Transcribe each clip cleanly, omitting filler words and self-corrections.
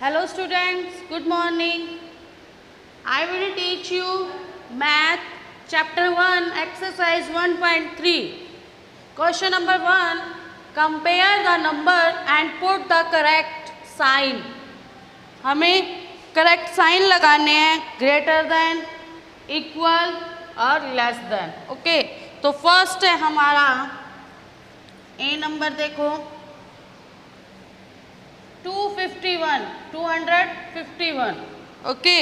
Hello students, good morning. I will teach you Math Chapter 1 Exercise 1.3. Question number 1. Compare the number and put the correct sign. हमें correct sign लगाने हैं greater than, equal और less than. Okay, तो first है हमारा ए number देखो 251. Okay,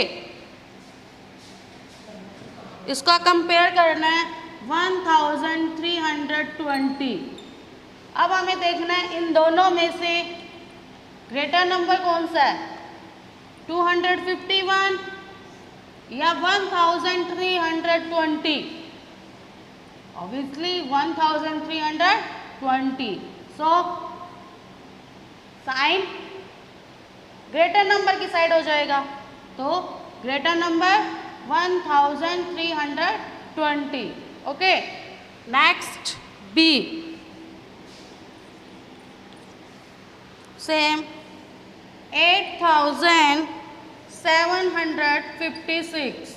इसका compare करना है 1320. अब हमें देखना है इन दोनों में से ग्रेटर नंबर कौन सा है, 251 या 1320. Obviously 1320. So sine greater number की साइड हो जाएगा, तो greater number 1320. Okay, next B same 8756.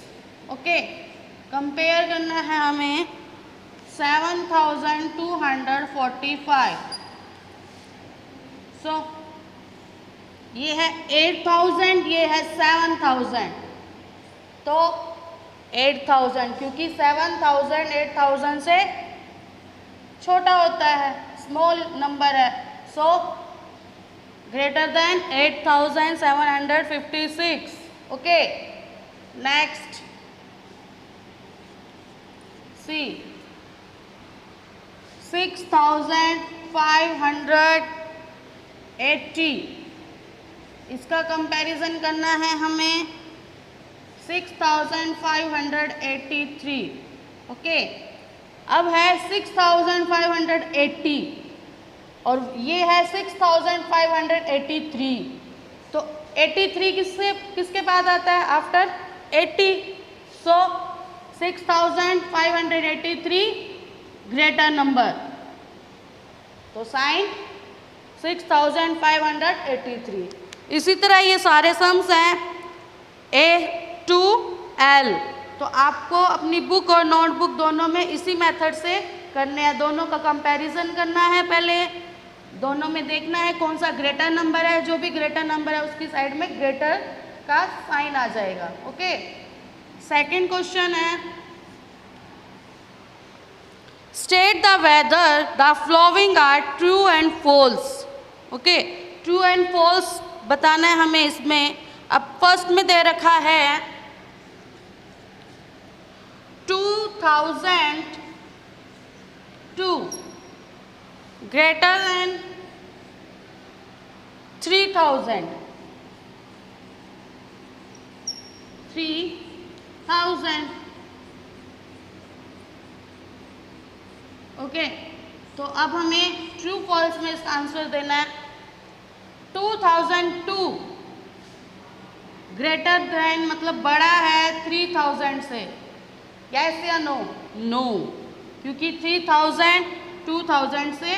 Okay, compare करना है हमें 7245. सो ये है 8000, ये है 7000. तो 8000, क्योंकि 7000 8000 से छोटा होता है, स्मॉल नंबर है. So greater than 8756. Okay, next C 6580. इसका कंपैरिजन करना है हमें 6583. ओके, अब है 6580 और ये है 6583. तो 83 किसके बाद आता है, आफ्टर 80. सो 6583 ग्रेटर नंबर, तो साइन 6583. इसी तरह ये सारे सम्स हैं A to L. तो आपको अपनी बुक और नोटबुक दोनों में इसी मेथड से करने हैं. दोनों का कंपैरिजन करना है, पहले दोनों में देखना है कौन सा ग्रेटर नंबर है. जो भी ग्रेटर नंबर है उसकी साइड में ग्रेटर का साइन आ जाएगा. ओके, सेकंड क्वेश्चन है state the whether the following are true and false. Okay, true and false बताना है हमें इसमें. अब फर्स्ट में दे रखा है 2002 ग्रेटर देन 3000. ओके, तो अब हमें ट्रू फॉल्स में इसका आंसर देना है. 2002 ग्रेटर देन मतलब बड़ा है 3000 से. यस या नो? नो, क्योंकि 3000 2000 से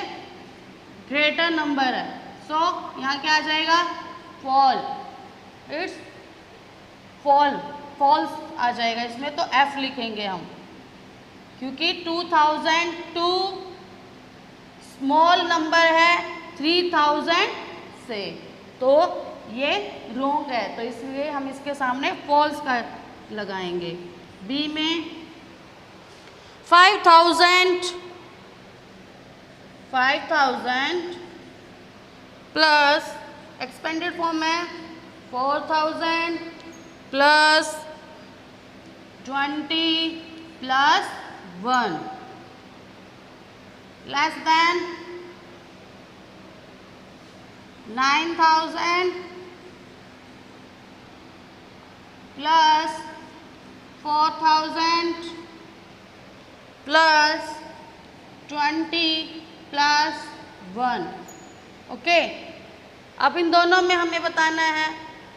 ग्रेटर नंबर है. सो यहाँ क्या आ जाएगा, फॉल. इट्स फॉल्स आ जाएगा इसमें. तो F लिखेंगे हम, क्योंकि 2002 स्मॉल नंबर है 3000 से, तो ये रॉन्ग है. तो इसलिए हम इसके सामने फॉल्स का लगाएंगे. बी में 5000 प्लस एक्सपेंडेड फॉर्म में 4000 plus 20 plus 1 less than 9000 plus 4000 plus 20 plus 1. Okay, अब इन दोनों में हमें बताना है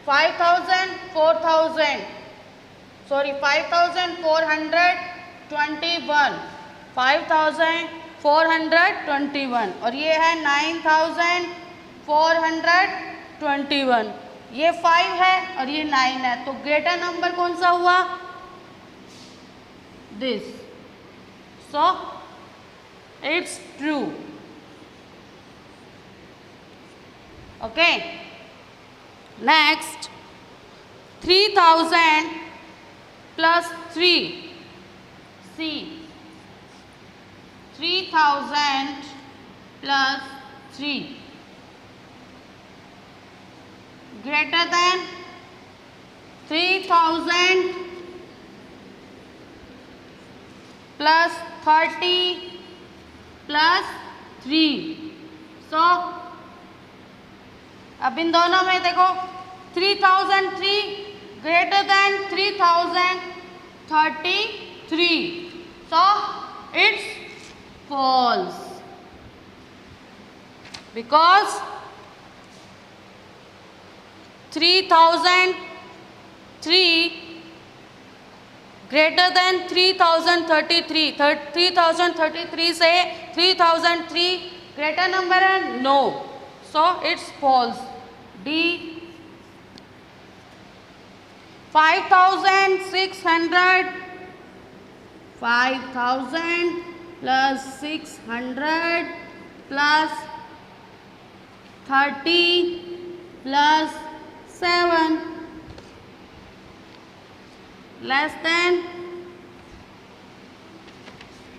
5421 5421 और ये है 9421. ये 5 है और ये 9 है, तो ग्रेटर नंबर कौन सा हुआ? This, so it's true. Okay, next 3000 plus 3, C 3000 plus 3 greater than 3000 plus 30 plus 3। So अब इन दोनों में देखो 3003 greater than 3033, so it's false because 3003 greater than 3033, 3033 से 3003 ग्रेटर नंबर है? No, so it's false. D 5600 plus 600 plus 30 plus 7 less than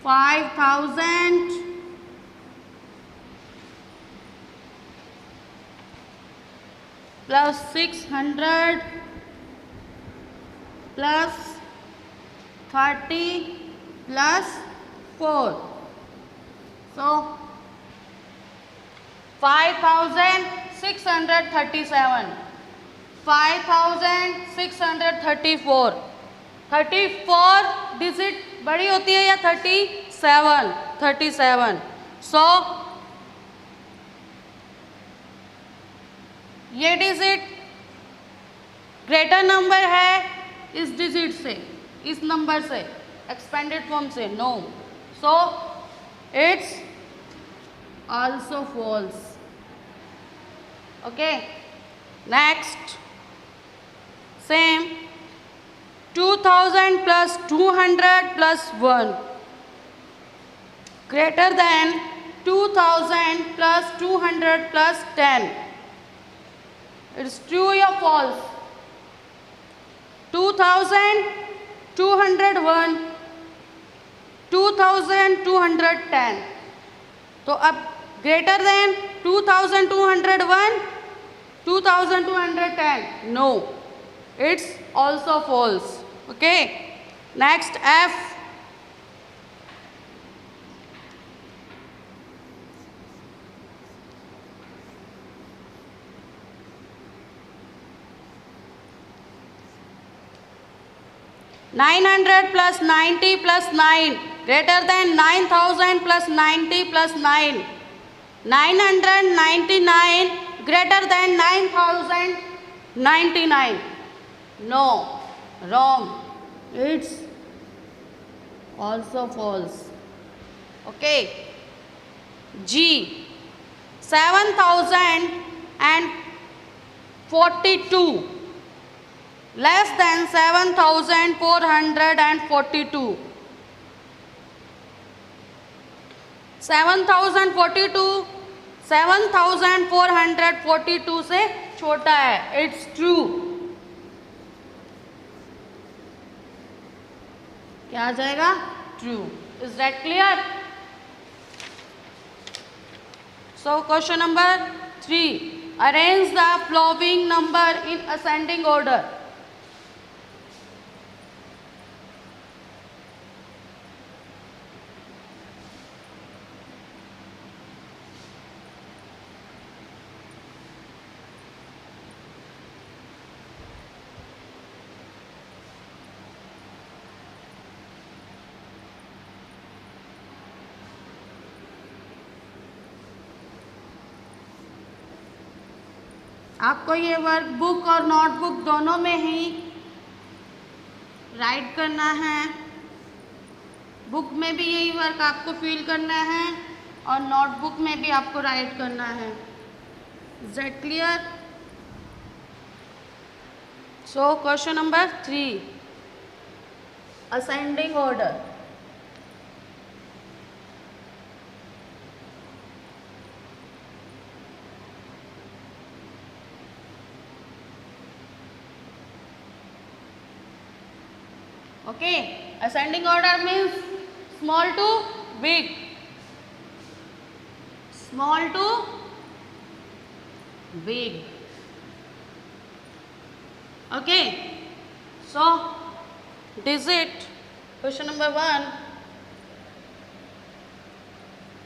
5000 plus 600 plus 30 plus 4, so 5637, 5634, 34 digit बड़ी होती है या 37? 37, सो ये डिजिट ग्रेटर नंबर है इस डिजिट से, इस नंबर से, एक्सपेंडेड फॉर्म से? No, so it's also false. Okay, next same 2000 plus 200 plus 1 greater than 2000 plus 200 plus 10. It's true or false? 2201 2210, तो अब greater than 2201 2210, no, it's also false. Okay, next F 900 plus 90 plus 9 greater than 9000 plus 90 plus 9, 999 greater than 9099, no, wrong, it's also false. Okay, G 7042 less than 7442, 7442 से छोटा है, it's true. क्या आ जाएगा? True. Is that clear? So question number 3, arrange the following number in ascending order. आपको ये work book और notebook दोनों में ही राइट करना है। बुक में भी यही वर्क आपको फिल करना है और नोटबुक में भी आपको राइट करना है। Is that clear? So question number 3, ascending order. Okay, ascending order means small to big. Small to big. Okay, so digit question number 1,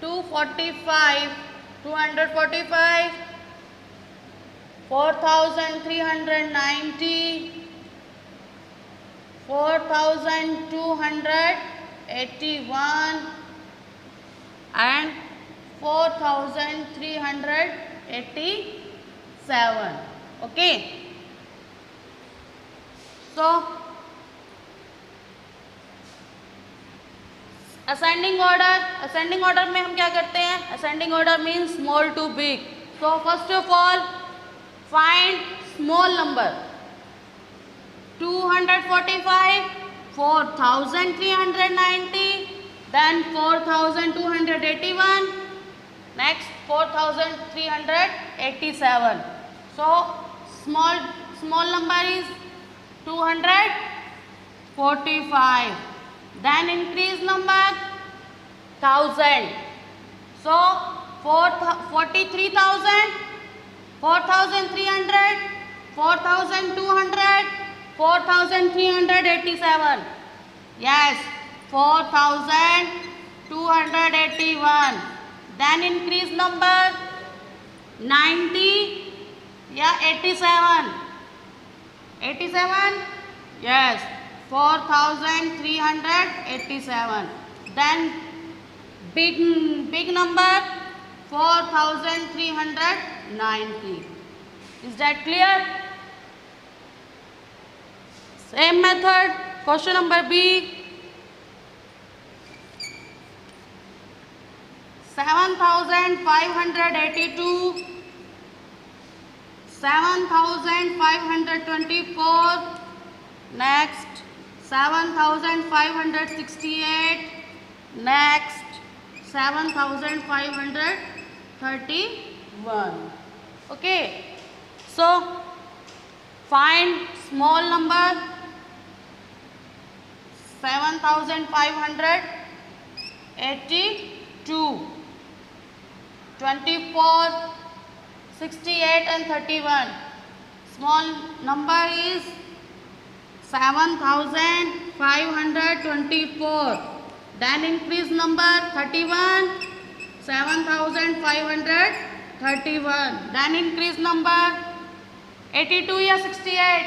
245, 245, 4390, 4281 and 4387. Okay, so ascending order में हम क्या करते हैं? ascending order means small to big. So first of all find small number. 245, 4390, then 4281, next 4387. So small number is 245. Then increase number 1000. So 43,000, 4,300, 4,200, 4,387. Yes, 4,281. Then increase number 90 या 87. 87? Yes, 4,387. Then big number 4,390. Is that clear? Same method. Question number B. 7,582, 7,524, next 7,568, next 7,531. Okay, so find small number. 7,582, 24, 68 and 31. Small number is 7,524. Then increase number 31, 7,531. Then increase number 82 या 68,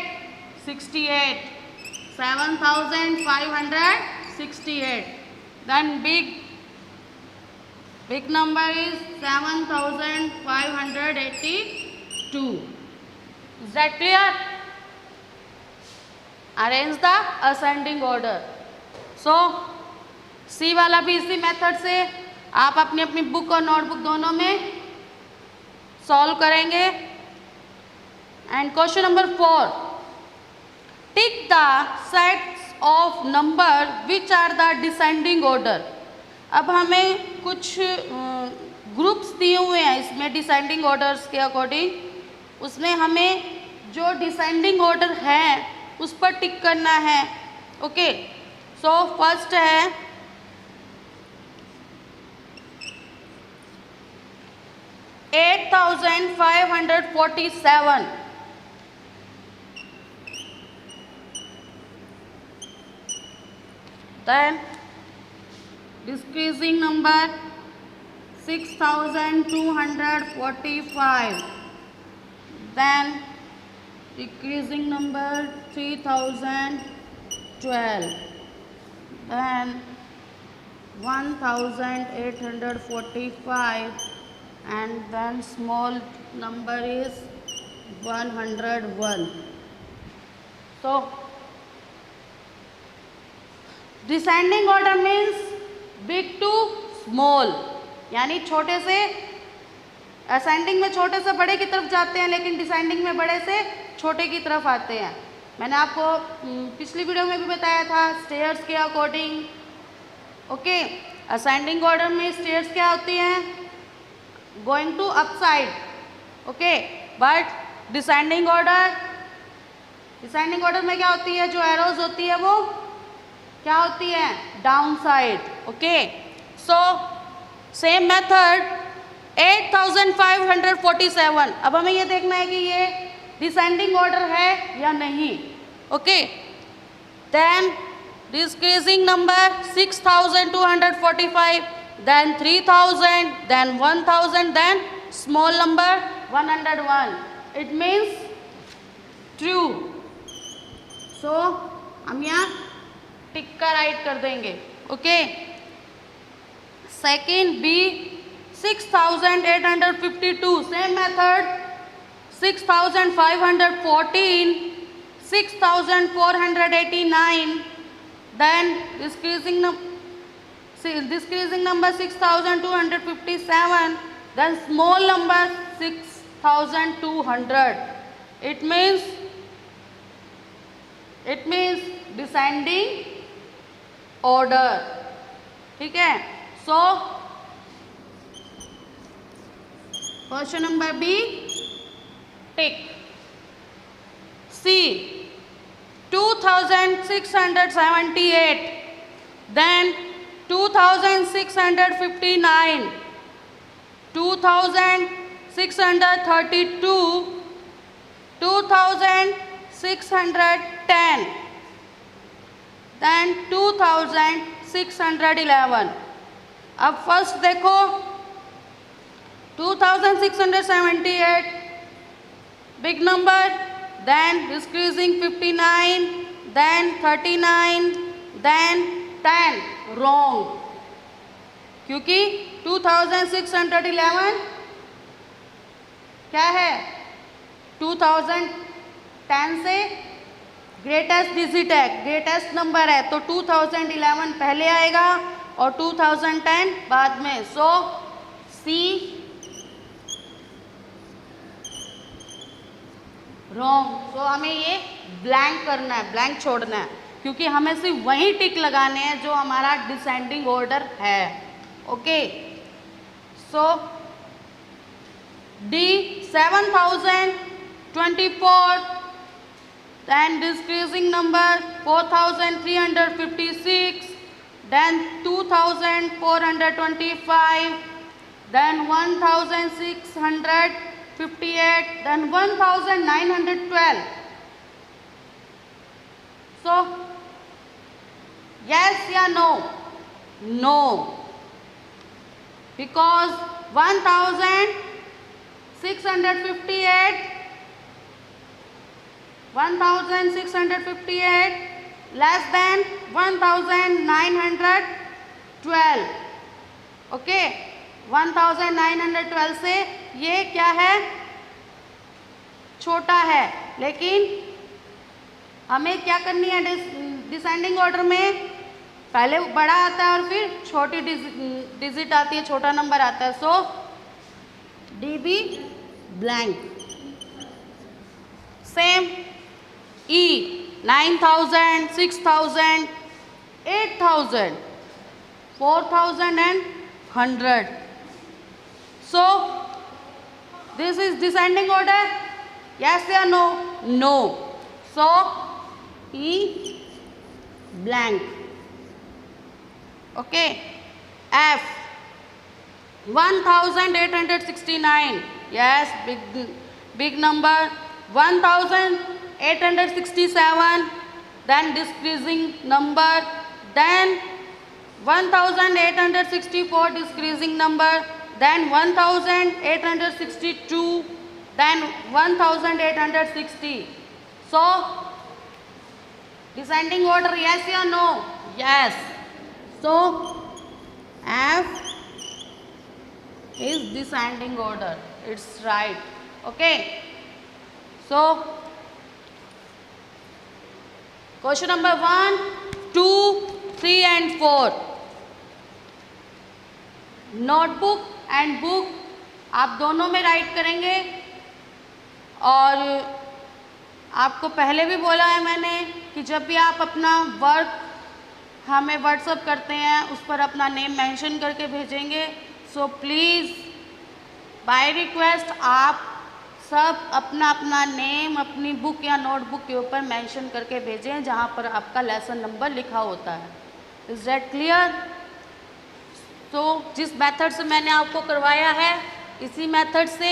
68, 7,568. Then big number is 7,582. Is that clear? Arrange the ascending order. So C वाला भी इसी method से आप अपनी अपनी book और notebook दोनों में सॉल्व करेंगे. And question number 4, tick the sets of number which are the descending order. अब हमें कुछ ग्रुप्स दिए हुए हैं इसमें डिसेंडिंग ऑर्डर्स के अकॉर्डिंग, उसमें हमें जो डिसेंडिंग ऑर्डर है उस पर टिक करना है. ओके, सो फर्स्ट है 8,547. Then decreasing number 6,245. Then decreasing number 3,012. Then 1,845. And then small number is 101. So descending order means big to small, यानी छोटे से असेंडिंग में छोटे से बड़े की तरफ जाते हैं, लेकिन डिसेंडिंग में बड़े से छोटे की तरफ आते हैं. मैंने आपको पिछली वीडियो में भी बताया था स्टेयर्स के अकॉर्डिंग। ओके, असेंडिंग ऑर्डर में स्टेयर्स क्या होती हैं, going to up side. Okay, but descending order में क्या होती है, जो एरोज होती है वो क्या होती है, down side. Okay, so same method 8547। अब हमें ये देखना है कि ये डिसेंडिंग ऑर्डर है या नहीं। Okay, then decreasing number 6245, then 3000, then 1000, then small number 101। It means true. So हम यहाँ टिक का राइट कर देंगे। Okay, second B 6852, same method 6514, 6489, then decreasing number 6257, then small number 6200. It means descending order। ठीक है, so question number B tick. C 2678, then 2659, 2632, 2610, then 2611। अब first देखो 2678 big number, then decreasing 59, then 39, then 10। Wrong, क्योंकि 2611 क्या है, 2010 से greatest digit है, greatest number है, तो 2011 पहले आएगा और 2010 बाद में। सो सी रॉन्ग। सो हमें ये ब्लैंक करना है, ब्लैंक छोड़ना है, क्योंकि हमें सिर्फ वही टिक लगाने हैं जो हमारा डिसेंडिंग ऑर्डर है। ओके, सो D 7024, then decreasing number 4356, then 2425, then 1658, then 1912। So yes या no? No, because 1658 less than 1912। Okay, 1912 से ये क्या है, छोटा है, लेकिन हमें क्या करनी है, डिसेंडिंग ऑर्डर में पहले बड़ा आता है और फिर छोटी डिजिट आती है, छोटा नंबर आता है। So D B blank. Same E 9000, 6000, 8000, 4000 and 100। So this is descending order, yes or no? No. So E blank। Okay, F 1869, yes, big number। 1867, then decreasing number, then 1864 decreasing number, then 1862, then 1860। So descending order, yes or no? Yes। So F is descending order, it's right। Okay, so question number 1, 2, 3 and 4। Notebook and book आप दोनों में right करेंगे और आपको पहले भी बोला है मैंने कि जब भी आप अपना वर्क हमें व्हाट्सअप करते हैं उस पर अपना नेम मेंशन करके भेजेंगे। सो प्लीज़ बाय रिक्वेस्ट आप सब अपना अपना नेम अपनी बुक या नोटबुक के ऊपर मेंशन करके भेजें जहाँ पर आपका लेसन नंबर लिखा होता है। Is that clear? तो जिस मेथड से मैंने आपको करवाया है इसी मेथड से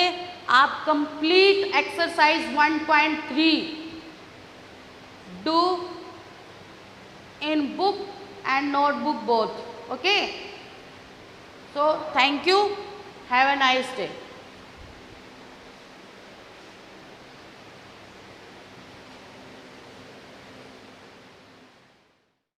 आप complete exercise 1.3 do in book and notebook both. Okay, so thank you, have a nice day.